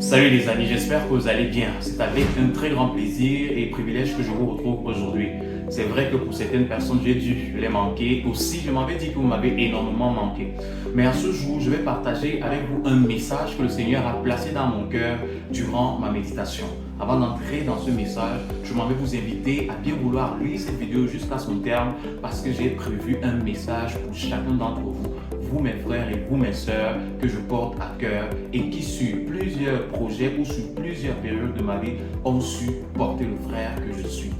Salut les amis, j'espère que vous allez bien. C'est avec un très grand plaisir et privilège que je vous retrouve aujourd'hui. C'est vrai que pour certaines personnes, j'ai dû les manquer. Aussi, je m'avais dit que vous m'avez énormément manqué. Mais à ce jour, je vais partager avec vous un message que le Seigneur a placé dans mon cœur durant ma méditation. Avant d'entrer dans ce message, je m'en vais vous inviter à bien vouloir lire cette vidéo jusqu'à son terme parce que j'ai prévu un message pour chacun d'entre vous. Vous mes frères et vous mes sœurs que je porte à cœur et qui sur plusieurs projets ou sur plusieurs périodes de ma vie ont su porter le frère que je suis.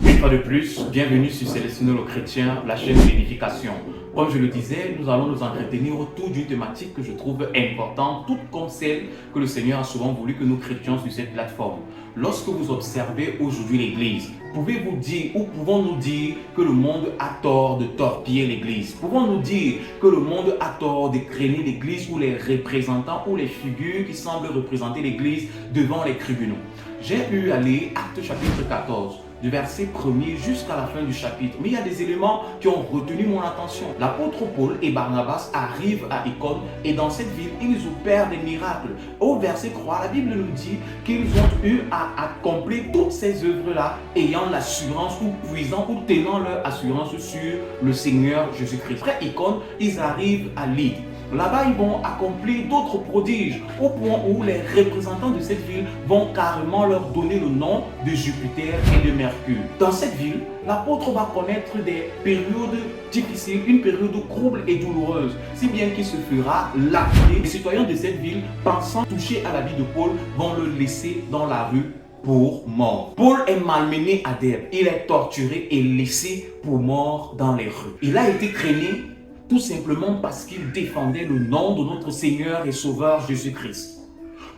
Une fois de plus, bienvenue sur Célestino le Chrétien, la chaîne d'édification. Comme je le disais, nous allons nous entretenir autour d'une thématique que je trouve importante, toute comme celle que le Seigneur a souvent voulu que nous chrétiens sur cette plateforme. Lorsque vous observez aujourd'hui l'Église, pouvez-vous dire ou pouvons-nous dire que le monde a tort de torpiller l'Église? Pouvons-nous dire que le monde a tort de créer l'Église ou les représentants ou les figures qui semblent représenter l'Église devant les tribunaux? J'ai eu à lire Actes chapitre 14. Du verset 1er jusqu'à la fin du chapitre. Mais il y a des éléments qui ont retenu mon attention. L'apôtre Paul et Barnabas arrivent à Icône et dans cette ville, ils opèrent des miracles. Au verset 3, la Bible nous dit qu'ils ont eu à accomplir toutes ces œuvres-là ayant l'assurance ou puisant ou tenant leur assurance sur le Seigneur Jésus-Christ. Après Icône, ils arrivent à Lydde. Là-bas, ils vont accomplir d'autres prodiges au point où les représentants de cette ville vont carrément leur donner le nom de Jupiter et de Mercure. Dans cette ville, l'apôtre va connaître des périodes difficiles, une période trouble et douloureuse, si bien qu'il se fera lapider. Les citoyens de cette ville, pensant toucher à la vie de Paul, vont le laisser dans la rue pour mort. Paul est malmené à Dèrbes. Il est torturé et laissé pour mort dans les rues. Il a été traîné tout simplement parce qu'il défendait le nom de notre Seigneur et Sauveur Jésus-Christ.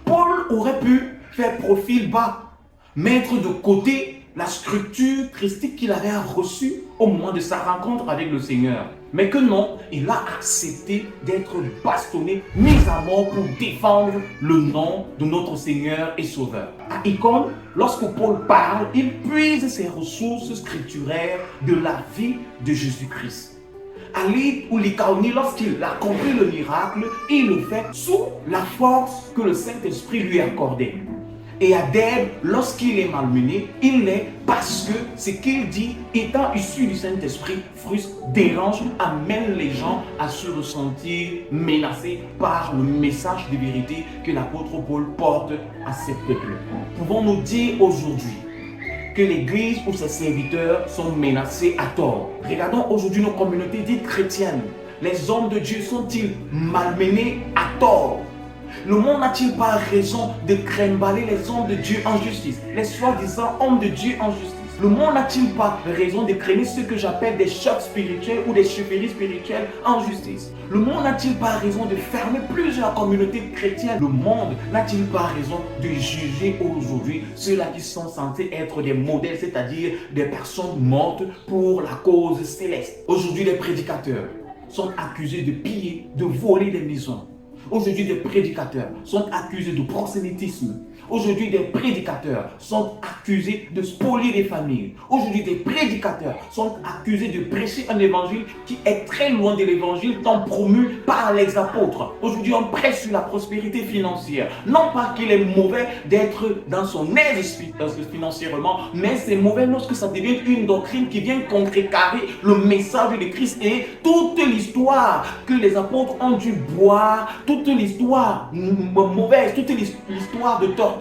Paul aurait pu faire profil bas, mettre de côté la structure christique qu'il avait reçue au moment de sa rencontre avec le Seigneur. Mais que non, il a accepté d'être bastonné, mis à mort pour défendre le nom de notre Seigneur et Sauveur. À Icône, lorsque Paul parle, il puise ses ressources scripturaires de la vie de Jésus-Christ. À Lydde ou l'Icaonie, lorsqu'il a compris le miracle, il le fait sous la force que le Saint-Esprit lui accordait. Et à Dèrbes, lorsqu'il est malmené, il l'est parce que ce qu'il dit, étant issu du Saint-Esprit, frustre, dérange, amène les gens à se ressentir menacés par le message de vérité que l'apôtre Paul porte à ces peuples. Pouvons-nous dire aujourd'hui que l'Église ou ses serviteurs sont menacés à tort? Regardons aujourd'hui nos communautés dites chrétiennes. Les hommes de Dieu sont-ils malmenés à tort? Le monde n'a-t-il pas raison de trimballer les hommes de Dieu en justice, les soi-disant hommes de Dieu en justice? Le monde n'a-t-il pas raison de traîner ce que j'appelle des chocs spirituels ou des chefferies spirituelles en justice? Le monde n'a-t-il pas raison de fermer plusieurs communautés chrétiennes? Le monde n'a-t-il pas raison de juger aujourd'hui ceux-là qui sont censés être des modèles, c'est-à-dire des personnes mortes pour la cause céleste? Aujourd'hui, les prédicateurs sont accusés de piller, de voler des maisons. Aujourd'hui, des prédicateurs sont accusés de prosélytisme. Aujourd'hui, des prédicateurs sont accusés de spolier des familles. Aujourd'hui, des prédicateurs sont accusés de prêcher un évangile qui est très loin de l'évangile tant promu par les apôtres. Aujourd'hui, on prêche sur la prospérité financière. Non pas qu'il est mauvais d'être dans son aise financièrement, mais c'est mauvais lorsque ça devient une doctrine qui vient contrecarrer le message de Christ et toute l'histoire que les apôtres ont dû boire, toute l'histoire mauvaise, toute l'histoire de torture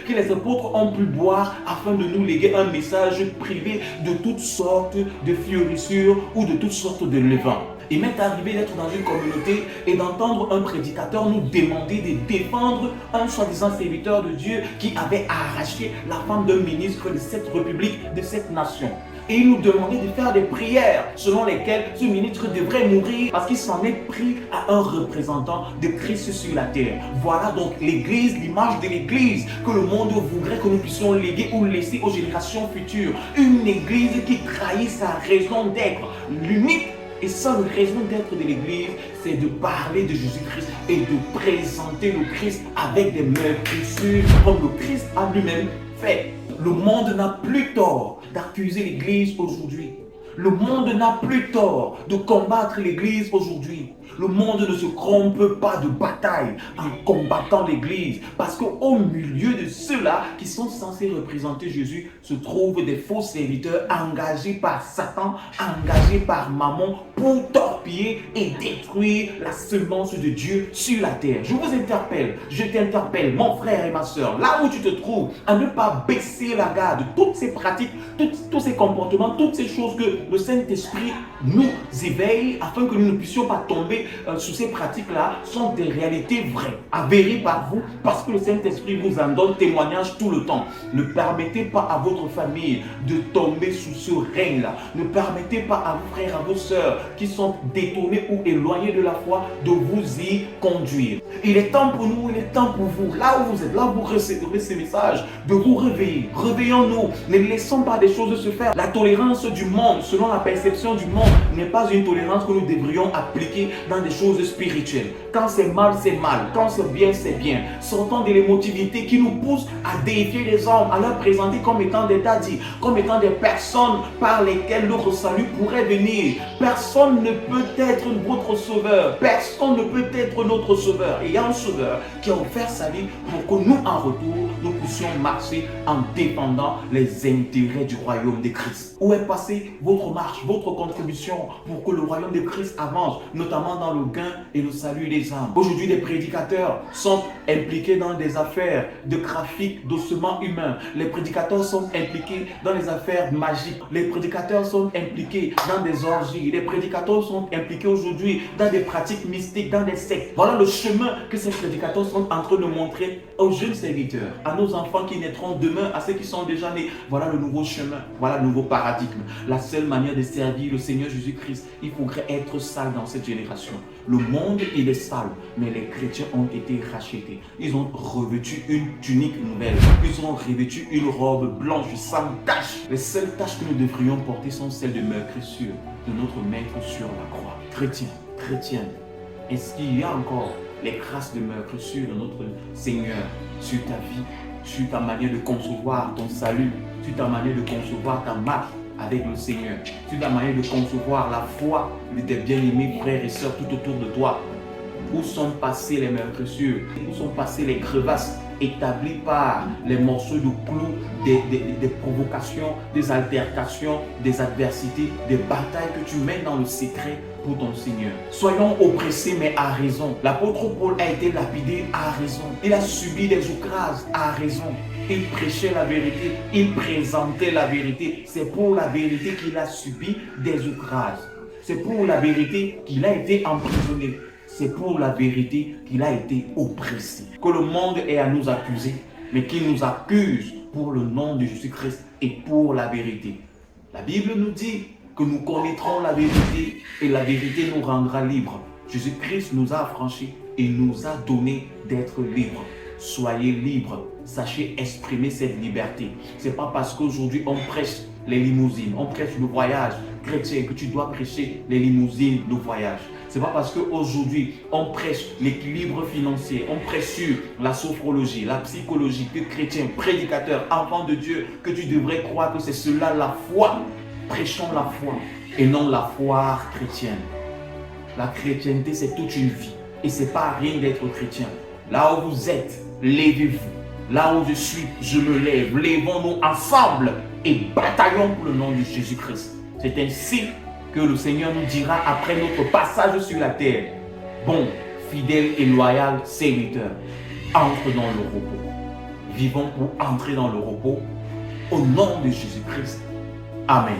que les apôtres ont pu boire afin de nous léguer un message privé de toutes sortes de fiorissures ou de toutes sortes de levains. Il m'est arrivé d'être dans une communauté et d'entendre un prédicateur nous demander de défendre un soi-disant serviteur de Dieu qui avait arraché la femme d'un ministre de cette république, de cette nation. Et il nous demandait de faire des prières selon lesquelles ce ministre devrait mourir parce qu'il s'en est pris à un représentant de Christ sur la terre. Voilà donc l'Église, l'image de l'Église que le monde voudrait que nous puissions léguer ou laisser aux générations futures. Une Église qui trahit sa raison d'être. L'unique et seule raison d'être de l'Église, c'est de parler de Jésus-Christ et de présenter le Christ avec des meurtrissures comme le Christ a lui-même fait. Le monde n'a plus tort d'accuser l'Église aujourd'hui. Le monde n'a plus tort de combattre l'Église aujourd'hui. Le monde ne se trompe pas de bataille en combattant l'Église. Parce qu'au milieu de ceux-là qui sont censés représenter Jésus se trouvent des faux serviteurs engagés par Satan, engagés par Mammon pour torpiller et détruire la semence de Dieu sur la terre. Je vous interpelle, je t'interpelle, mon frère et ma soeur, là où tu te trouves, à ne pas baisser la garde. Toutes ces pratiques, tous ces comportements, toutes ces choses que le Saint-Esprit nous éveille afin que nous ne puissions pas tomber sous ces pratiques-là sont des réalités vraies, avérées par vous, parce que le Saint-Esprit vous en donne témoignage tout le temps. Ne permettez pas à votre famille de tomber sous ce règne-là. Ne permettez pas à vos frères, à vos sœurs qui sont détournés ou éloignés de la foi de vous y conduire. Il est temps pour nous, il est temps pour vous, là où vous êtes, là où vous recevrez ces messages, de vous réveiller. Réveillons-nous, ne laissons pas des choses se faire. La tolérance du monde, selon la perception du monde, n'est pas une tolérance que nous devrions appliquer dans des choses spirituelles. Quand c'est mal, c'est mal. Quand c'est bien, c'est bien. Sortons de l'émotivité qui nous pousse à déifier les hommes, à leur présenter comme étant des dadis, comme étant des personnes par lesquelles notre salut pourrait venir. Personne ne peut être votre sauveur. Personne ne peut être notre sauveur. Et il y a un sauveur qui a offert sa vie pour que nous, en retour, nous puissions marcher en défendant les intérêts du royaume de Christ. Où est passée votre marche, votre contribution pour que le royaume de Christ avance, notamment dans le gain et le salut des âmes? Aujourd'hui, les prédicateurs sont impliqués dans des affaires de trafic d'ossements humains. Les prédicateurs sont impliqués dans les affaires magiques. Les prédicateurs sont impliqués dans des orgies. Les prédicateurs sont impliqués aujourd'hui dans des pratiques mystiques, dans des sectes. Voilà le chemin que ces prédicateurs sont en train de montrer aux jeunes serviteurs, à nos enfants qui naîtront demain, à ceux qui sont déjà nés. Voilà le nouveau chemin, voilà le nouveau paradigme. La seule manière de servir le Seigneur Jésus-Christ, il faudrait être sale dans cette génération. Le monde, il est sale, mais les chrétiens ont été rachetés. Ils ont revêtu une tunique nouvelle. Ils ont revêtu une robe blanche sans tache. Les seules taches que nous devrions porter sont celles de meurtrissure de notre Maître sur la croix. Chrétiens, chrétiennes, est-ce qu'il y a encore les grâces de meurtrissure de notre Seigneur sur ta vie, sur ta manière de concevoir ton salut, sur ta manière de concevoir ta marche avec le Seigneur, sur ta manière de concevoir la foi de tes bien-aimés frères et sœurs tout autour de toi? Où sont passées les meurtrissures? Où sont passées les crevasses établies par les morceaux de clous, des provocations, des altercations, des adversités, des batailles que tu mènes dans le secret pour ton Seigneur? Soyons oppressés, mais à raison. L'apôtre Paul a été lapidé à raison. Il a subi des outrages à raison. Il prêchait la vérité, il présentait la vérité. C'est pour la vérité qu'il a subi des outrages. C'est pour la vérité qu'il a été emprisonné. C'est pour la vérité qu'il a été oppressé. Que le monde ait à nous accuser, mais qu'il nous accuse pour le nom de Jésus-Christ et pour la vérité. La Bible nous dit que nous connaîtrons la vérité et la vérité nous rendra libres. Jésus-Christ nous a affranchis et nous a donné d'être libres. Soyez libres, sachez exprimer cette liberté. Ce n'est pas parce qu'aujourd'hui on prêche les limousines, on prêche le voyage chrétien que tu dois prêcher les limousines, le voyage. Ce n'est pas parce qu'aujourd'hui on prêche l'équilibre financier, on prêche sur la sophrologie, la psychologie, que chrétien, prédicateur, enfant de Dieu, que tu devrais croire que c'est cela la foi. Prêchons la foi et non la foire chrétienne. La chrétienté, c'est toute une vie et ce n'est pas rien d'être chrétien. Là où vous êtes, levez-vous. Là où je suis, je me lève. Lèvons-nous ensemble et bataillons pour le nom de Jésus-Christ. C'est ainsi que le Seigneur nous dira après notre passage sur la terre: bon, fidèle et loyal serviteur, entre dans le repos. Vivons pour entrer dans le repos au nom de Jésus-Christ. Amen.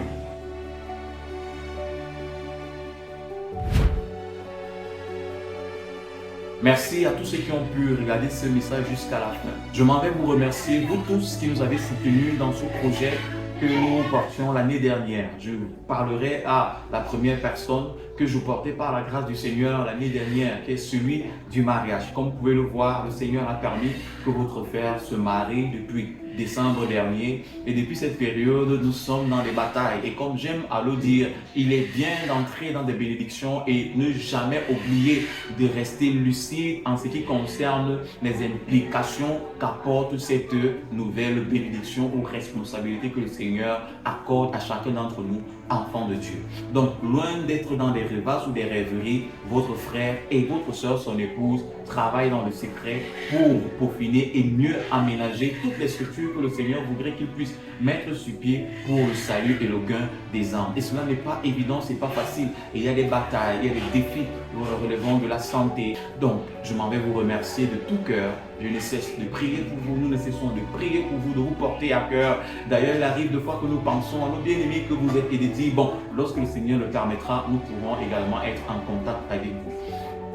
Merci à tous ceux qui ont pu regarder ce message jusqu'à la fin. Je m'en vais vous remercier, vous tous qui nous avez soutenus dans ce projet que nous portions l'année dernière. Je parlerai à la première personne que je portais par la grâce du Seigneur l'année dernière, qui est celui du mariage. Comme vous pouvez le voir, le Seigneur a permis que votre frère se marie depuis décembre dernier. Et depuis cette période, nous sommes dans des batailles. Et comme j'aime à le dire, il est bien d'entrer dans des bénédictions et ne jamais oublier de rester lucide en ce qui concerne les implications qu'apporte cette nouvelle bénédiction ou responsabilité que le Seigneur accorde à chacun d'entre nous enfants de Dieu. Donc, loin d'être dans des rêvasses ou des rêveries, votre frère et votre soeur, son épouse, travaillent dans le secret pour peaufiner et mieux aménager toutes les structures que le Seigneur voudrait qu'ils puissent mettre sur pied pour le salut et le gain des âmes. Et cela n'est pas évident, c'est pas facile. Il y a des batailles, il y a des défis relevant de la santé. Donc, je m'en vais vous remercier de tout cœur. Je ne cesse de prier pour vous, nous ne cessons de prier pour vous, de vous porter à cœur. D'ailleurs, il arrive de fois que nous pensons à nos bien-aimés que vous êtes et de dire, bon, lorsque le Seigneur le permettra, nous pourrons également être en contact avec vous.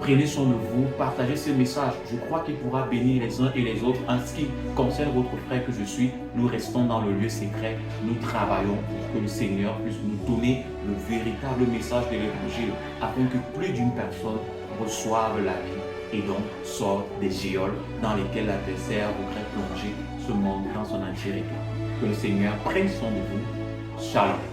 Prenez soin de vous, partagez ce message. Je crois qu'il pourra bénir les uns et les autres. En ce qui concerne votre frère que je suis, nous restons dans le lieu secret. Nous travaillons pour que le Seigneur puisse nous donner le véritable message de l'Évangile afin que plus d'une personne reçoive la vie et donc sorte des géoles dans lesquelles l'adversaire voudrait plonger ce monde dans son entièreté. Que le Seigneur prenne soin de vous. Shalom.